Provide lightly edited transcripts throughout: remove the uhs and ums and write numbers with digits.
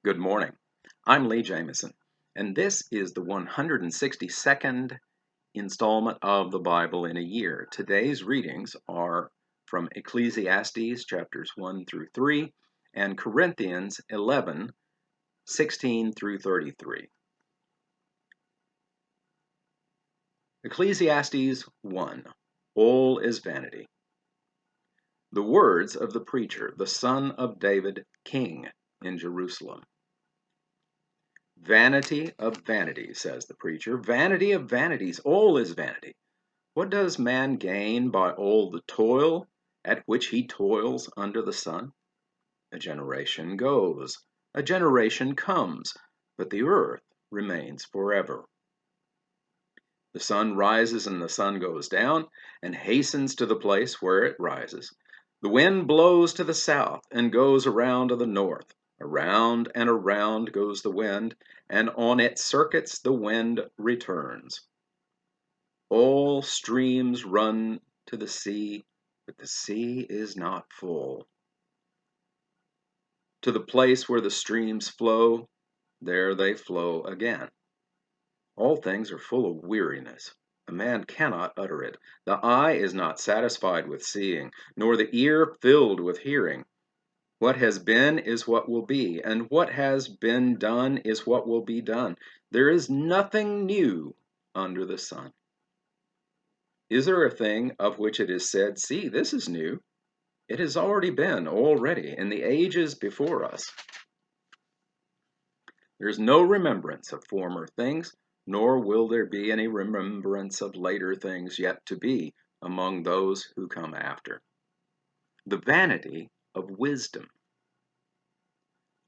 Good morning. I'm Lee Jamison, and this is the 162nd installment of the Bible in a year. Today's readings are from Ecclesiastes chapters 1 through 3 and Corinthians 11, 16 through 33. Ecclesiastes 1. All is vanity. The words of the preacher, the son of David, king in Jerusalem. Vanity of vanities, says the preacher. Vanity of vanities, all is vanity. What does man gain by all the toil at which he toils under the sun? A generation goes, a generation comes, but the earth remains forever. The sun rises and the sun goes down, and hastens to the place where it rises. The wind blows to the south and goes around to the north. Around and around goes the wind, and on its circuits the wind returns. All streams run to the sea, but the sea is not full. To the place where the streams flow, there they flow again. All things are full of weariness. A man cannot utter it. The eye is not satisfied with seeing, nor the ear filled with hearing. What has been is what will be, and what has been done is what will be done. There is nothing new under the sun. Is there a thing of which it is said, "See, this is new"? It has already been, already, in the ages before us. There is no remembrance of former things, nor will there be any remembrance of later things yet to be among those who come after. The vanity of wisdom.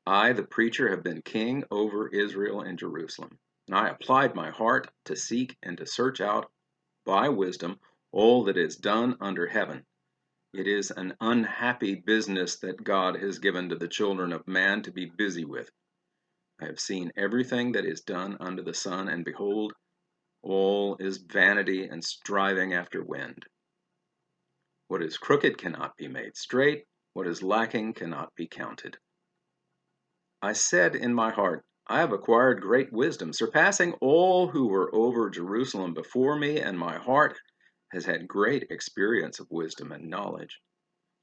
I, the preacher, have been king over Israel and Jerusalem, and I applied my heart to seek and to search out by wisdom all that is done under heaven. It is an unhappy business that God has given to the children of man to be busy with. I have seen everything that is done under the sun, and behold, all is vanity and striving after wind. What is crooked cannot be made straight, what is lacking cannot be counted. I said in my heart, I have acquired great wisdom, surpassing all who were over Jerusalem before me, and my heart has had great experience of wisdom and knowledge.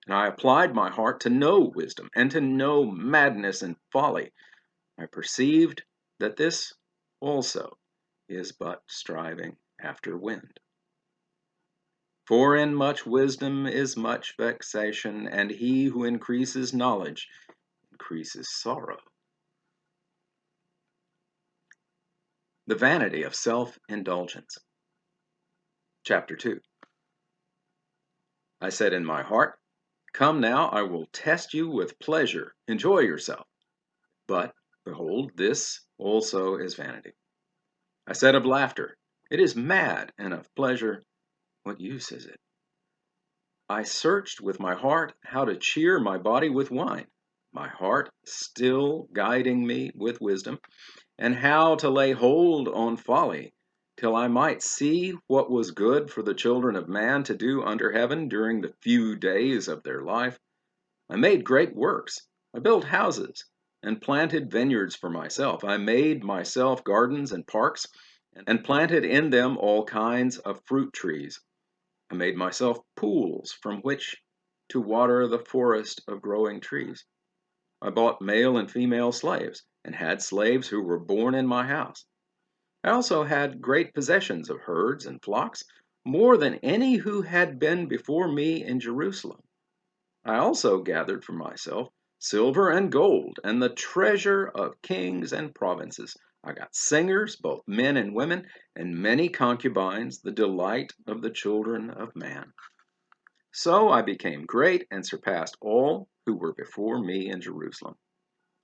And I applied my heart to know wisdom, and to know madness and folly. I perceived that this also is but striving after wind. For in much wisdom is much vexation, and he who increases knowledge increases sorrow. The vanity of self-indulgence. Chapter 2. I said in my heart, "Come now, I will test you with pleasure. Enjoy yourself." But, behold, this also is vanity. I said of laughter, "It is mad," and of pleasure, "What use is it?" I searched with my heart how to cheer my body with wine, my heart still guiding me with wisdom, and how to lay hold on folly, till I might see what was good for the children of man to do under heaven during the few days of their life. I made great works. I built houses and planted vineyards for myself. I made myself gardens and parks, and planted in them all kinds of fruit trees. I made myself pools from which to water the forest of growing trees. I bought male and female slaves, and had slaves who were born in my house. I also had great possessions of herds and flocks, more than any who had been before me in Jerusalem. I also gathered for myself silver and gold, and the treasure of kings and provinces. I got singers, both men and women, and many concubines, the delight of the children of man. So I became great and surpassed all who were before me in Jerusalem.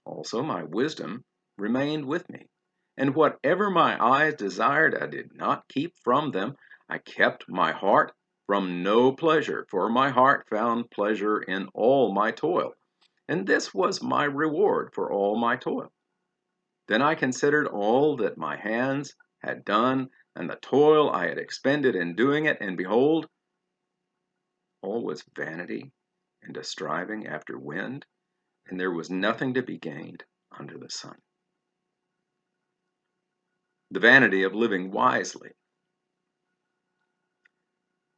Also my wisdom remained with me, and whatever my eyes desired I did not keep from them. I kept my heart from no pleasure, for my heart found pleasure in all my toil, and this was my reward for all my toil. Then I considered all that my hands had done, and the toil I had expended in doing it, and behold, all was vanity and a striving after wind, and there was nothing to be gained. under the sun. The vanity of living wisely.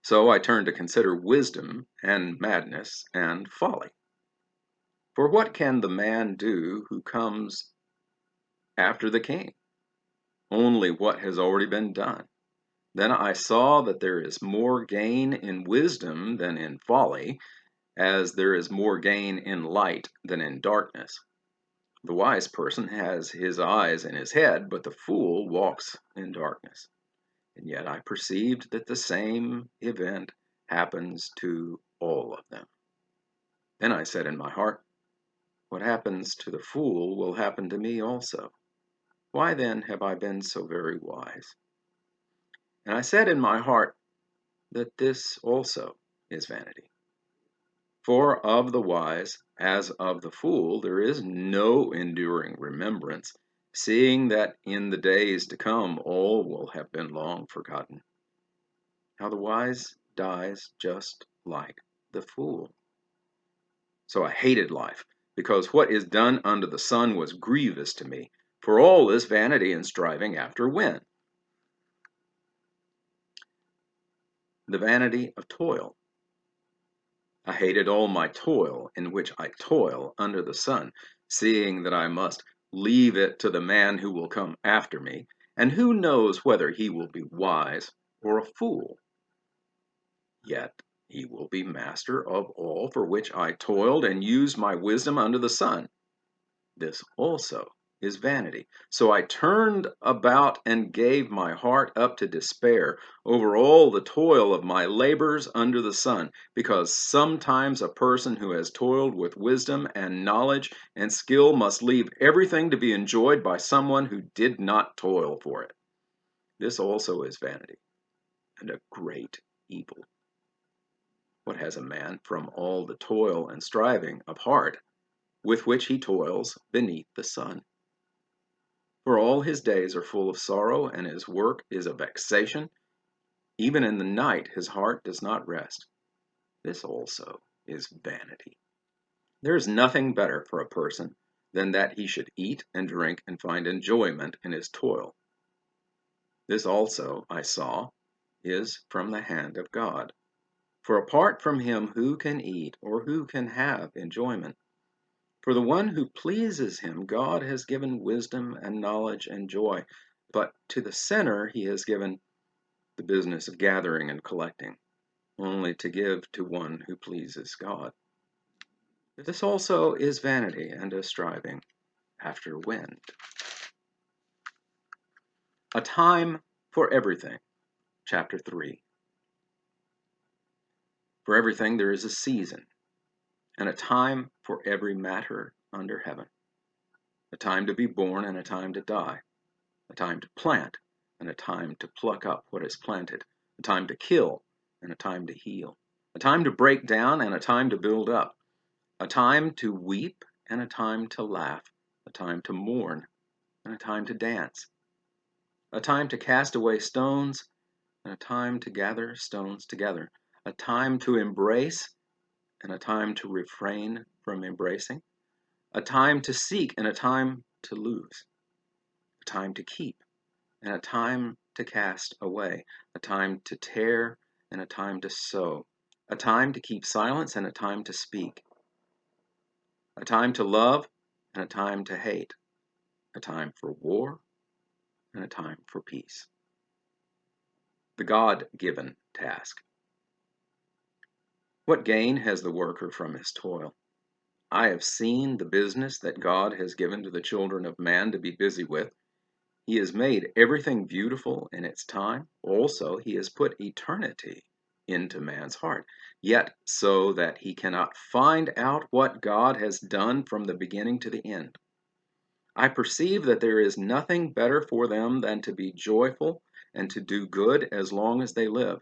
So I turn to consider wisdom and madness and folly. For what can the man do who comes after the king? Only what has already been done. Then I saw that there is more gain in wisdom than in folly, as there is more gain in light than in darkness. The wise person has his eyes in his head, but the fool walks in darkness. And yet I perceived that the same event happens to all of them. Then I said in my heart, what happens to the fool will happen to me also. Why then have I been so very wise? And I said in my heart that this also is vanity. For of the wise, as of the fool, there is no enduring remembrance, seeing that in the days to come all will have been long forgotten. How the wise dies just like the fool. So I hated life, because what is done under the sun was grievous to me, for all is vanity and striving after wind. The vanity of toil. I hated all my toil in which I toil under the sun, seeing that I must leave it to the man who will come after me, and who knows whether he will be wise or a fool. Yet he will be master of all for which I toiled and used my wisdom under the sun. This also is vanity. So I turned about and gave my heart up to despair over all the toil of my labors under the sun, because sometimes a person who has toiled with wisdom and knowledge and skill must leave everything to be enjoyed by someone who did not toil for it. This also is vanity and a great evil. What has a man from all the toil and striving of heart with which he toils beneath the sun? For all his days are full of sorrow, and his work is a vexation. Even in the night his heart does not rest. This also is vanity. There is nothing better for a person than that he should eat and drink and find enjoyment in his toil. This also, I saw, is from the hand of God. For apart from him, who can eat or who can have enjoyment? For the one who pleases him, God has given wisdom and knowledge and joy, but to the sinner he has given the business of gathering and collecting, only to give to one who pleases God. This also is vanity and a striving after wind. A time for everything. Chapter 3. For everything there is a season, and a time for every matter under heaven. A time to be born and a time to die. A time to plant and a time to pluck up what is planted. A time to kill and a time to heal. A time to break down and a time to build up. A time to weep and a time to laugh. A time to mourn and a time to dance. A time to cast away stones and a time to gather stones together. A time to embrace and a time to refrain from embracing. A time to seek and a time to lose. A time to keep and a time to cast away. A time to tear and a time to sow. A time to keep silence and a time to speak. A time to love and a time to hate. A time for war and a time for peace. The God-given task. What gain has the worker from his toil? I have seen the business that God has given to the children of man to be busy with. He has made everything beautiful in its time. Also, he has put eternity into man's heart, yet so that he cannot find out what God has done from the beginning to the end. I perceive that there is nothing better for them than to be joyful and to do good as long as they live,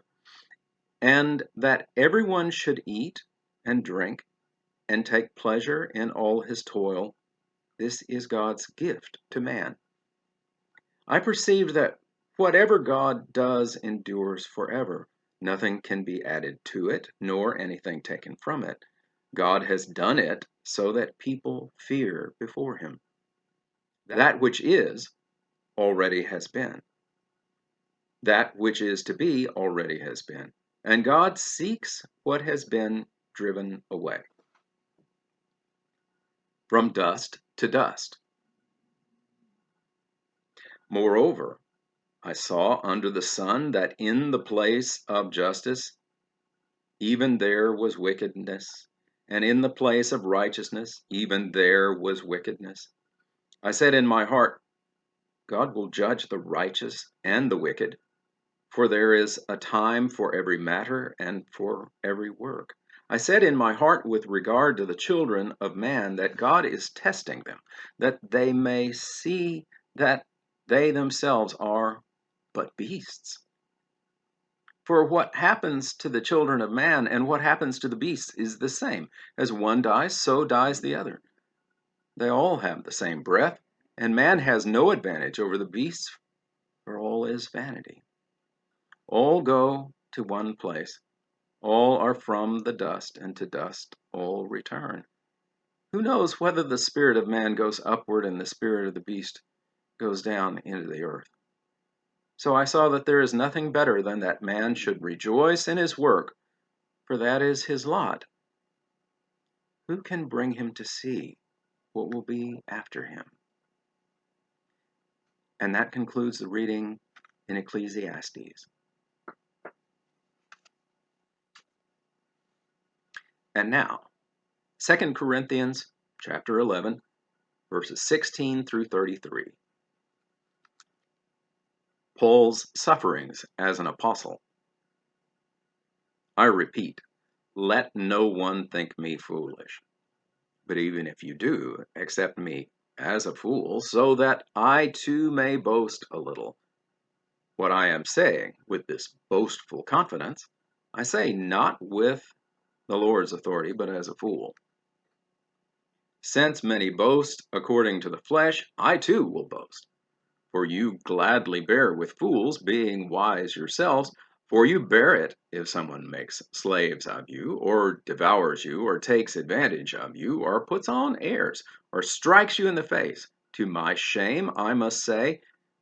and that everyone should eat and drink and take pleasure in all his toil. This is God's gift to man. I perceive that whatever God does endures forever. Nothing can be added to it, nor anything taken from it. God has done it so that people fear before him. That which is already has been. That which is to be already has been. And God seeks what has been driven away. From dust to dust. Moreover, I saw under the sun that in the place of justice, even there was wickedness, and in the place of righteousness, even there was wickedness. I said in my heart, God will judge the righteous and the wicked, for there is a time for every matter and for every work. I said in my heart with regard to the children of man that God is testing them, that they may see that they themselves are but beasts. For what happens to the children of man and what happens to the beasts is the same. As one dies, so dies the other. They all have the same breath, and man has no advantage over the beasts, for all is vanity. All go to one place. All are from the dust, and to dust all return. Who knows whether the spirit of man goes upward and the spirit of the beast goes down into the earth? So I saw that there is nothing better than that man should rejoice in his work, for that is his lot. Who can bring him to see what will be after him? And that concludes the reading in Ecclesiastes. And now, 2 Corinthians chapter 11, verses 16 through 33. Paul's sufferings as an apostle. I repeat, let no one think me foolish. But even if you do, accept me as a fool, so that I too may boast a little. What I am saying with this boastful confidence, I say not with the Lord's authority, but as a fool. Since many boast according to the flesh, I too will boast. For you gladly bear with fools, being wise yourselves. For you bear it if someone makes slaves of you, or devours you, or takes advantage of you, or puts on airs, or strikes you in the face. To my shame, I must say,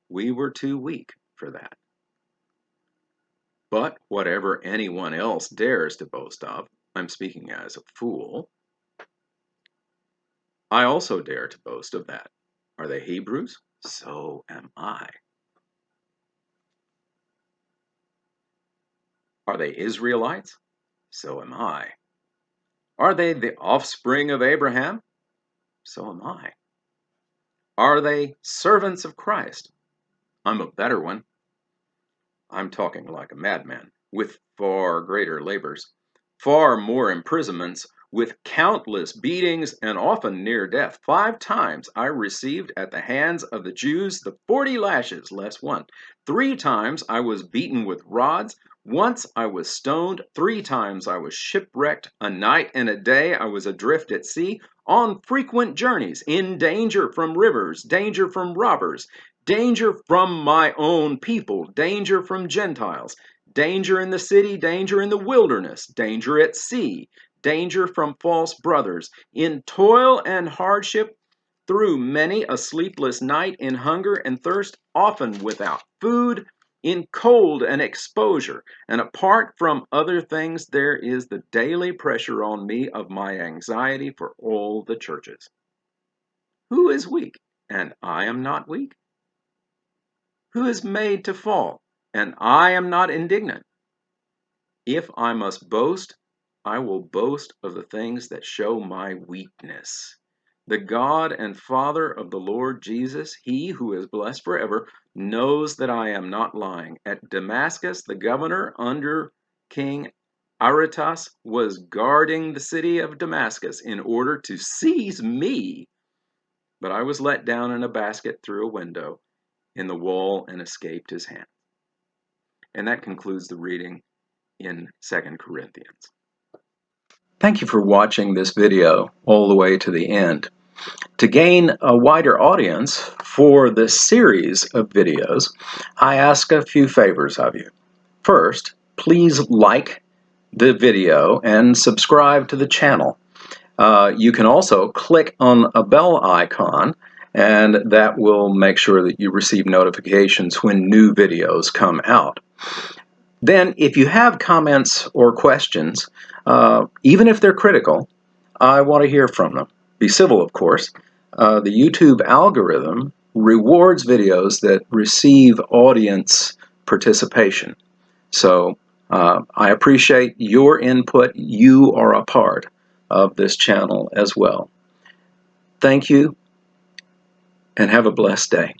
we were too weak for that. But whatever anyone else dares to boast of, I'm speaking as a fool, I also dare to boast of that. Are they Hebrews? So am I. Are they Israelites? So am I. Are they the offspring of Abraham? So am I. Are they servants of Christ? I'm a better one. I'm talking like a madman, with far greater labors, far more imprisonments, with countless beatings, and often near death. 5 times I received at the hands of the Jews the 40 lashes less one. 3 times I was beaten with rods. Once I was stoned. 3 times I was shipwrecked. A night and a day I was adrift at sea, on frequent journeys, in danger from rivers, danger from robbers, danger from my own people, danger from Gentiles, danger in the city, danger in the wilderness, danger at sea, danger from false brothers, in toil and hardship, through many a sleepless night, in hunger and thirst, often without food, in cold and exposure. And apart from other things, there is the daily pressure on me of my anxiety for all the churches. Who is weak? And I am not weak? Who is made to fall? And I am not indignant. If I must boast, I will boast of the things that show my weakness. The God and Father of the Lord Jesus, he who is blessed forever, knows that I am not lying. At Damascus, the governor under King Aretas was guarding the city of Damascus in order to seize me. But I was let down in a basket through a window in the wall and escaped his hand. And that concludes the reading in 2 Corinthians. Thank you for watching this video all the way to the end. To gain a wider audience for this series of videos, I ask a few favors of you. First, please like the video and subscribe to the channel. You can also click on a bell icon and that will make sure that you receive notifications when new videos come out. Then, if you have comments or questions, even if they're critical, I want to hear from them. Be civil, of course. The YouTube algorithm rewards videos that receive audience participation. So I appreciate your input. You are a part of this channel as well. Thank you, and have a blessed day.